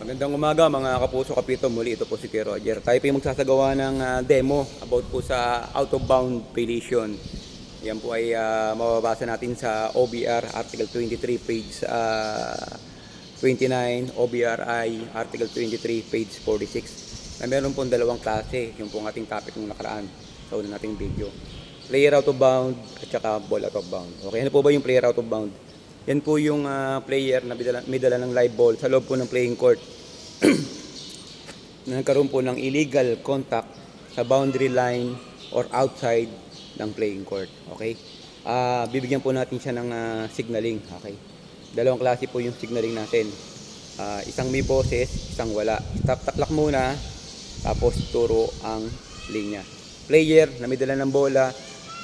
Magandang umaga mga kapuso kapito, muli ito po si Kuya Roger. Tayo po yung magsasagawa ng demo about po sa out of bound violation. Yan po ay mababasa natin sa OBR Article 23 page 29, OBRI Article 23 page 46. Na meron po dalawang klase, yung po ating topic ng nakaraan sa una nating video. Player out of bound at saka ball out of bound. Okay, ano po ba yung player out of bound? Yan po yung player na may dala ng live ball sa loob po ng playing court na nagkaroon po ng illegal contact sa boundary line or outside ng playing court. Okay? Bibigyan po natin siya ng signaling. Okay? Dalawang klase po yung signaling natin. Isang may boses, isang wala. Taklak muna, tapos turo ang linya. Player na may dala ng bola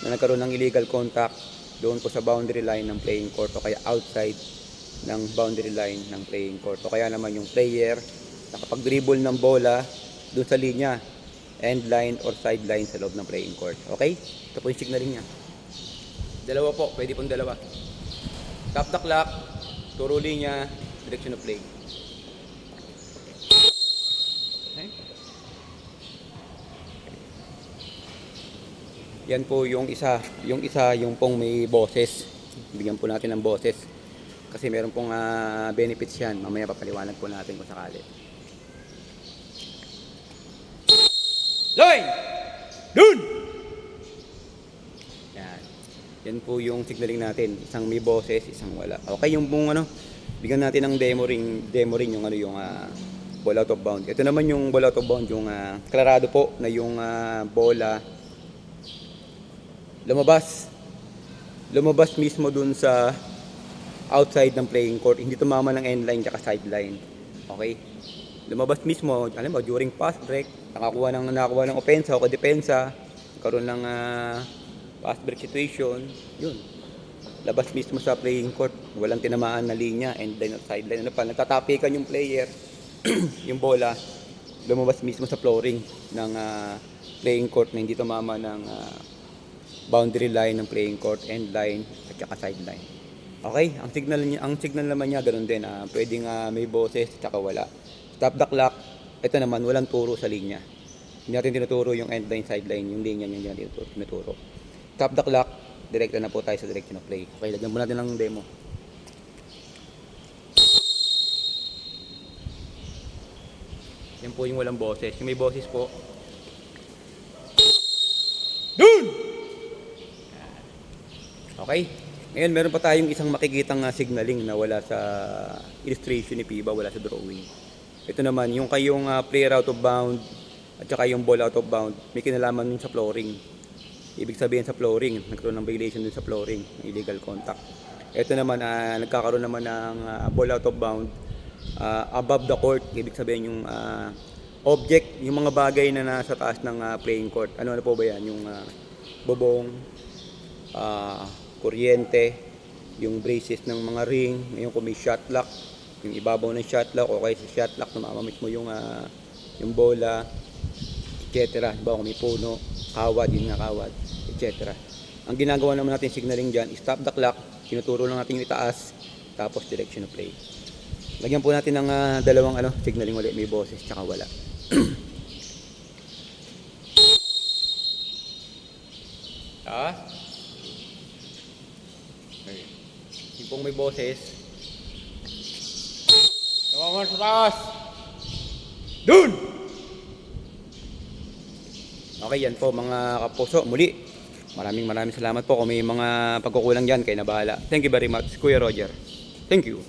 na nagkaroon ng illegal contact doon po sa boundary line ng playing court o kaya outside ng boundary line ng playing court o kaya naman yung player nakapag-dribble ng bola doon sa linya, end line or sideline sa loob ng playing court. Okay? Ito po yung signaling niya. Dalawa po, pwede pong dalawa. Tap the clock, turo linya, direction of play. Okay? Yan po yung isa, yung pong may boses. Bigyan po natin ng boses. Kasi meron pong benefits yan. Mamaya papaliwanag po natin kung sakali. Line! Dun! Yan. Yan po yung signaling natin. Isang may boses, isang wala. Okay, yung pong bigyan natin ng demo ring yung ball out of bound. Ito naman yung ball out of bound, yung klarado po na yung bola lumabas mismo dun sa outside ng playing court, hindi tumama ng end line at sideline. Okay? Lumabas mismo, alam mo, during pass break, nakakuha ng opensa o kadepensa, karoon ng pass break situation, yun. Labas mismo sa playing court, walang tinamaan na linya, end line at sideline. Ano pa, nagtatapikan yung player, yung bola, lumabas mismo sa flooring ng playing court na hindi tumama ng boundary line ng playing court, end line at saka sideline. Okay, ang signal naman niya ganoon din, pwedeng may boses at saka wala. Stop the clock. Ito naman walang turo sa linya. Hindi natin tinuturo yung end line, sideline, yung linya niya hindi natin tinuturo. Stop the clock. Direkta na po tayo sa direction of play. Okay, lagyan mo natin ng demo. Yan po yung walang boses. Yung may boses po, okay? Ngayon, meron pa tayong isang makikitang signaling na wala sa illustration ni Piba, wala sa drawing. Ito naman, yung kayong player out of bound at saka yung ball out of bound, may kinalaman nun sa flooring. Ibig sabihin sa flooring, nagkaroon ng violation dun sa flooring, illegal contact. Ito naman, nagkakaroon naman ng ball out of bound above the court. Ibig sabihin yung object, yung mga bagay na nasa taas ng playing court. Ano po ba yan? Yung bubong, kuryente, yung braces ng mga ring, ngayon kung may shot lock, yung ibabaw ng shot lock o kaya sa shot lock namamamit mo yung bola, etc. Diba kung may puno, kawad, yun nga kawad, etc. Ang ginagawa naman natin signaling dyan, stop the clock, tinuturo lang natin yung itaas, tapos direction of play. Lagyan po natin ng dalawang signaling ulit, may boses tsaka wala. Yung pong may boses, nawaman sa taas, dun! Okay, yan po mga kapuso. Muli, maraming salamat po. Kung may mga pagkukulang dyan, kayo na bahala. Thank you very much, Kuya Roger. Thank you.